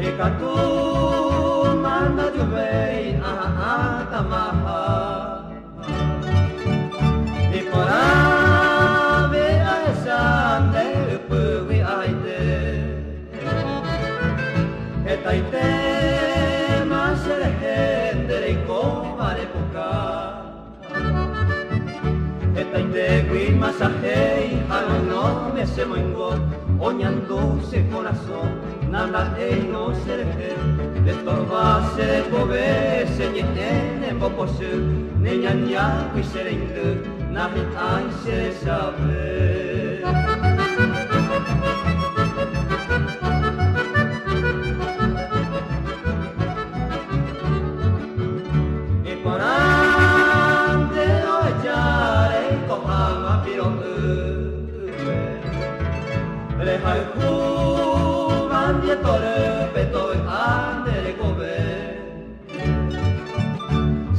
Ikatu mana jubei atamaha Ipora ve aesande upuwi aite Etaite masere hendere komare puka Etaite gui masahei halono me se moingo Oñando se corazón nada no seré de torvase de pobe se nyene poposu ne nyanya kui sereindu nahi ai se sabe e porante o echare kohama pirotu le haiku Dietore petoi andere gobe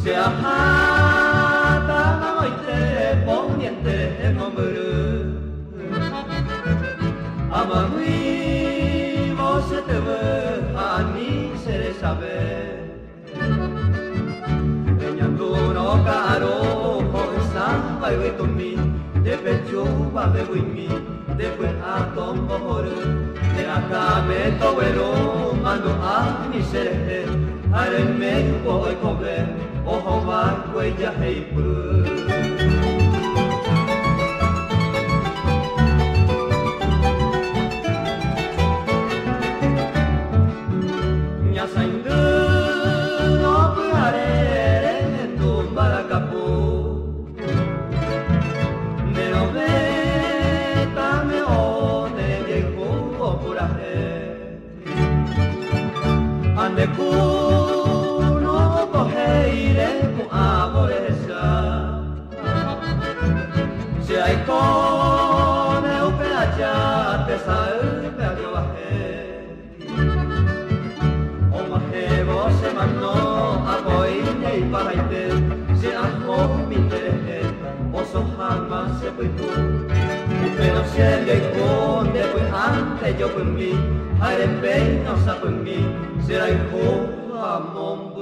Se ahata namoite poniente nomuru Amagui vose te ve ani se sabe Eñandu no caro Hoisamba y tomi De pecho va de wimi De pues a tombo moru De akame towero mando a ni seré Are me voy comer Ojo va huella heipu Nyasaindu no puarere en tu baracapu Nero veta me one viejo opuraje Ande kuno cogeire ku aboresa Se hay cone upeacha te salve a yobaje O majebo se mandó a boine y paraite Se ajo mi tereje o sojama se puitu Pero si el con de pues antes yo pues mi Haré no sabe mi será hijo amor